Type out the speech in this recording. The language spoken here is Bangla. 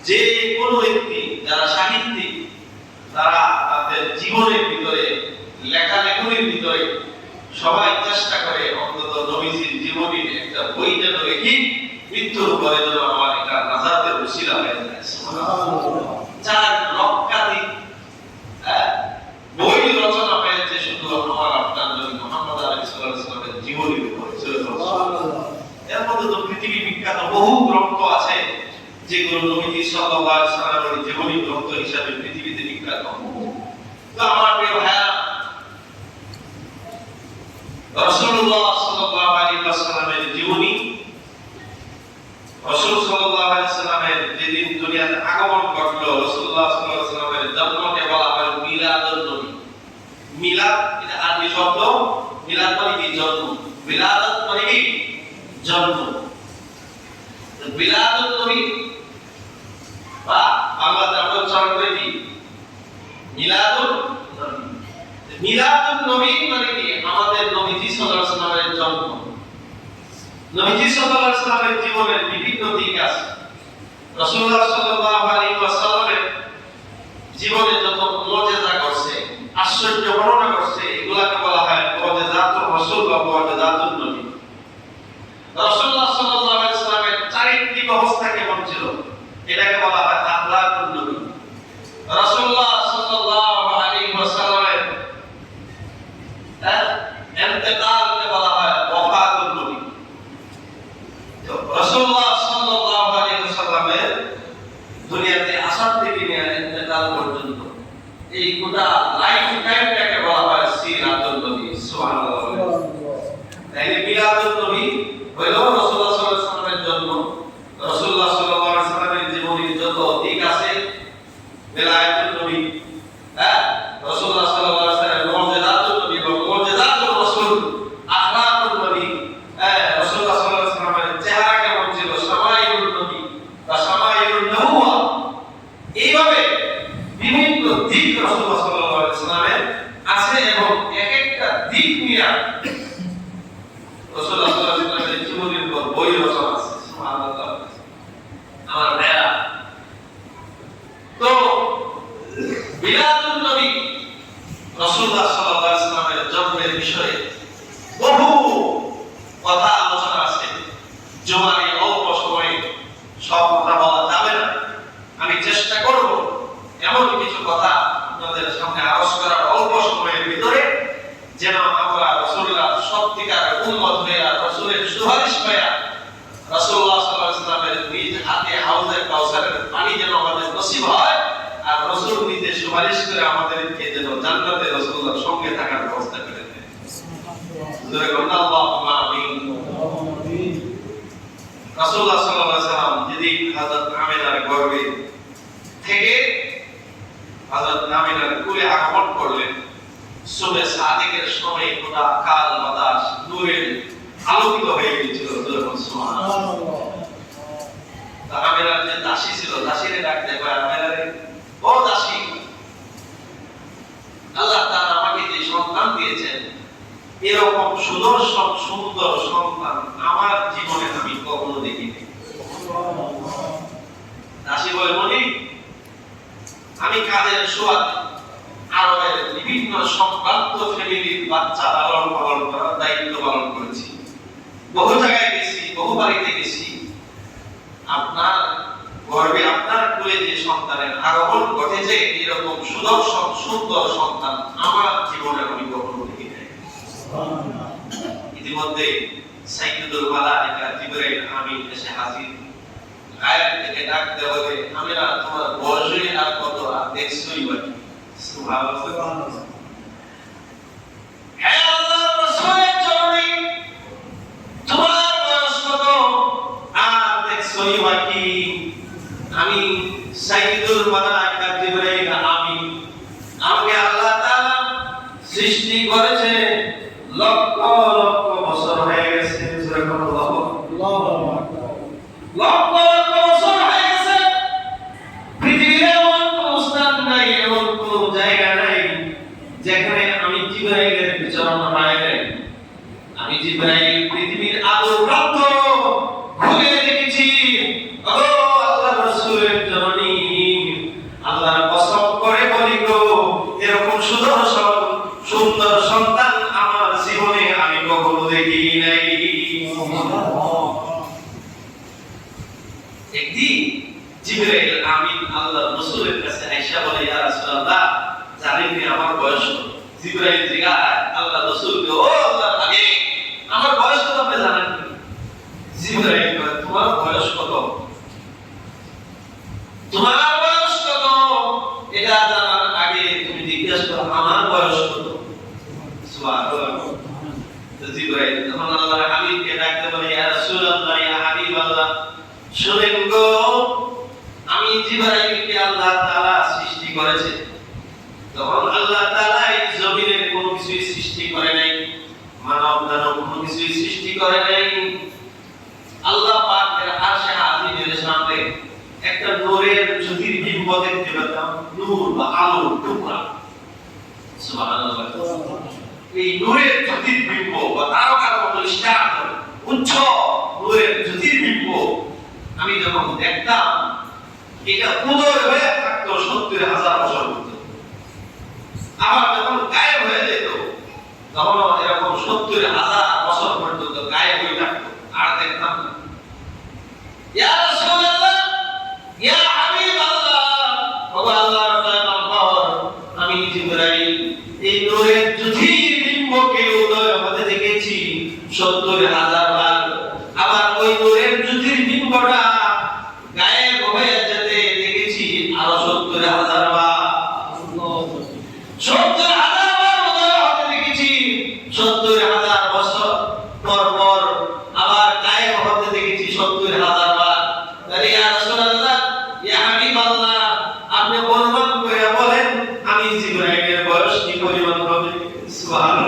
যে কোনো ব্যক্তি যারা সাহিত্যিক তারা তাদের জীবনের ভিতরে লেখালেখির ভিতরে সবাই চেষ্টা করে অন্তত নবীজির জীবনীর একটা বই যেন লিখি, মৃত্যুর পরে যেন আমার এটা নাজাতের উসিলা হয়ে যায়। চার লক্ষাধিক বই রচনা হয়েছে শুধু আমার আপনার নবী মুহাম্মদ আলাইহিস সালামের জীবনীর উপরে। এর মধ্যে তো পৃথিবী বিখ্যাত বহু গ্রন্থ আছে যেগুলো নবীজি সাল্লাল্লাহু আলাইহি সাল্লামের জীবনী গ্রন্থ হিসেবে পৃথিবীতে বিখ্যাত। তো আমার প্রিয় ভাইয়া, রাসূলুল্লাহ সাল্লাল্লাহু আলাইহি ওয়াসাল্লামের জীবনী, রাসূল সাল্লাল্লাহু আলাইহি ওয়াসাল্লামের যেদিন দুনিয়াতে আগমন ঘটলো, রাসূলুল্লাহ সাল্লাল্লাহু আলাইহি ওয়াসাল্লামের জন্মকে বলা হয় মিলাদুন নবী। মিলাদ এটা আরবি শব্দ, মিলাদ মানে কি? জন্ম। মিলাদুন মানে কি? জন্ম। মিলাদুন নবী বা বাংলাতে আমরা উচ্চারণ করে দিই মিলাদুন নবী। মিলাদুন নবী মানে কি? আমাদের নবীজি সাল্লাল্লাহু আলাইহি ওয়াসাল্লামের জন্ম। নবীজি সাল্লাল্লাহু আলাইহি ওয়াসাল্লামের জীবনের বিভিন্ন দিক আছে। রাসূলুল্লাহ সাল্লাল্লাহু আলাইহি ওয়াসাল্লামের জীবনে যত মুজিজা করছে, আশ্চর্য বর্ণনা করছে, এগুলাকে বলা হয় মুজিজাতুর রাসূল বা মুজিজাতুন নবী। রাসূলুল্লাহ সাল্লাল্লাহু আলাইহি ওয়াসাল্লামের চারিত্রিক অবস্থা কেমন ছিল, এটাকে বলা হয় আখলাকুন নবী। রাসূলুল্লাহ সাল্লাল্লাহু আলাইহি ওয়াসাল্লামের ইন্তেকালকে বলা হয় ওফাতুন নবী। তো রাসূলুল্লাহ সাল্লাল্লাহু আলাইহি ওয়াসাল্লামের দুনিয়াতে আসার থেকে নিয়ে ইন্তেকাল পর্যন্ত এই গোটা লাইফ টাইমটাকে বলা হয় সিরাতুন নবী। সুবহানাল্লাহ। তাইলে মিলাদুন নবী হলো রাসূলুল্লাহ সাল্লাল্লাহু আলাইহি ওয়াসাল্লামের জন্ম। রাসূলুল্লাহ সাল্লাল্লাহু আলাইহি ওয়াসাল্লামের জীবনের যত দিক আছে, বেলায়েতুন নবী, রাসূলুল্লাহ সাল্লাল্লাহু আলাইহি ওয়াসাল্লামের মুজিজাতুন নবী বা মুজিজাতুর রাসূল, আখলাকুন নবী, রাসূলুল্লাহ সাল্লাল্লাহু আলাইহি ওয়াসাল্লামের চেহারা কেমন ছিল, শামাইলুন নবী বা শামাইলুন নবুওয়া, এইভাবে বিভিন্ন দিক রাসূলুল্লাহ সাল্লাল্লাহু আলাইহি ওয়াসাল্লামের আছে এবং এক একটা দিক নিয়ে রাসূলুল্লাহ সাল্লাল্লাহু আলাইহি ওয়াসাল্লামের জীবনের উপর বই রচনা আছে। সুবহানাল্লাহ। আমার ভাইরা, তো মিলাদুন নবী রাসূলুল্লাহ সাল্লাল্লাহু আলাইহি ওয়াসাল্লামের জন্মের বিষয়ে বহু কথা আলোচনা আছে। জুমার এই অল্প সময়ে সব কথা বলা যাবে না, আমি চেষ্টা করব এমন কিছু কথা আপনাদের সামনে আরজ করার অল্প সময়ের ভিতরে, যেন আমরা রাসূলুল্লাহ সত্যিকার উম্মত হয়ে রাসূলের সুপারিশ হয়ে রাসূলুল্লাহ সাল্লাল্লাহু আলাইহি ওয়াসাল্লামের নিজ হাতে হাউজে কাউসারের পানি যেন আমাদের নসিব হয়, আর রাসূল নিজে সুপারিশ করে আমাদেরকে যেন জান্নাতে রাসূলুল্লাহর সঙ্গে থাকার ব্যবস্থা করে দেন। জোরে বলুন আল্লাহুম্মা আমিন। রাসূলুল্লাহ সাল্লাল্লাহু আলাইহি ওয়াসাল্লাম যেদিন হযরত আমিনার গর্ভে থেকে হযরত আমিনার কোলে আগমন করলেন, সুবহে সাদিকের সময় গোটা আকাশ বাতাস নূরের আলোকিত হয়ে গিয়েছিল। সুবহানাল্লাহ। আমিনার যে দাসী ছিল, দাসীরে ডাক দেয়, আমিনারে, ও দাসী, আল্লাহ তাআলা আমাকে যে সন্তান দিয়েছেন, এরকম সুদর্শন সুন্দর সন্তান আমার জীবনে আমি কখনো দেখিনি। দাসী বলে, মনি, আমি কাজের সুবাদে আরবের বিভিন্ন সম্ভ্রান্ত ফ্যামিলির বাচ্চা লালন পালন করার দায়িত্ব পালন করেছি, বহু জায়গায় গেছি, বহু বাড়িতে গেছি। আপনার গর্ভে, আপনার কোলে যে সন্তানের আগমন ঘটেছে, এরকম সুদর্শন সুন্দর সন্তান আমার জীবনে আমি কখনো দেখি নাই। ইতিমধ্যে সাইয়্যিদুল মালায়েকা জিবরাইল আমিন এসে হাজির। গায়েব থেকে ডাক দেওয়া হলে, আমিনা, তোমার বয়স আর কত, আর দেখছই বাকি। সুবহানাল্লাহ। হে আল্লাহর রাসূলের জননী, তোমার বয়স কত আর দেখছই বাকি? আমি সাইয়্যিদুল মালায়েকা জিবরাইল আমিন। আমাকে আল্লাহ তাআলা সৃষ্টি করেছে লক্ষ লক্ষ বছর হয়ে গেছে। সুবহানাল্লাহ। লক্ষ লক্ষ বছর হয়ে গেছে। পৃথিবীর এমন কোন স্থান নাই, এমন কোন জায়গা নাই যেখানে আমি জিবরাইলের বিচরণ হয় নাই। আমি জিবরাইল পৃথিবীর আদর প্রাপ্ত ঘুরে দেখেছি। ও আল্লাহর রাসূলের জননী, একদিন জিবরাইল আমিন আল্লাহর রাসূলের কাছে আয়েশা বলে, ইয়া রাসূলুল্লাহ, জানেন নি আমার বয়স কত? জিবরাইল জিজ্ঞাসা আল্লাহর রাসূলকে, ও আল্লাহর হাবিব, আমার বয়স কত আপনি জানেন কি? জিবরাইল বলে, তোমার বয়স কত? তোমার বয়স কত এটা জানার আগে তুমি জিজ্ঞাসা করো আমার বয়স কত। সুবহানাল্লাহ। তো জিবরাইল তখন আল্লাহর হাবিবকে ডাকতে বলে, ইয়া রাসূলুল্লাহ, ইয়া হাবিবাল্লাহ, শুনেন গো, আমি জিবরাইলকে আল্লাহ তাআলা সৃষ্টি করেছে। তখন আল্লাহ তাআলা এই জমিনের কোনো কিছু সৃষ্টি করে নাই, মানব দানব কোনো কিছু সৃষ্টি করে নাই। আল্লাহ পাকের আরশে আজিমের সামনে একটা নূরের জ্যোতির্বিম্ব দেখতে পেতাম, নূর বা আলোর টুকরা। সুবহানাল্লাহ। এই নূরের জ্যোতির্বিম্ব বা তারকার মতো স্টার উচ্চ নূরের জ্যোতির্বিম্ব আমি যখন দেখতাম, এটা উদয় হয়ে থাকতো ৭০,০০০ বছর পর্যন্ত। আবার যখন গায়েব হয়ে যেত, তখন এরকম ৭০,০০০ বছর পর্যন্ত গায়েব হয়ে থাকতো, আর দেখতাম না। ইয়া রাসূলুল্লাহ, ইয়া হাবিবাল্লাহ, ও আল্লাহর পয়গম্বর, আমি জিবরাইল এই নূরের জ্যোতির্বিম্বকে উদয় হতে দেখেছি ৭০,০০০ বার। আবার ওই নূরের জ্যোতির্বিম্বটা গায়েব হয়ে যেতে দেখেছি আরো ৭০,০০০ বার। ৭০,০০০ বার উদয় হতে দেখেছি, ৭০,০০০ বছর পর পর আবার গায়েব হতে দেখেছি ৭০,০০০ বার। তাহলে ইয়া রাসূলুল্লাহ, ইয়া হাবিবাল্লাহ, আপনি অনুমান করে বলেন আমি জিবরাইলের বয়স কি পরিমাণ হবে? সুবহানাল্লাহ।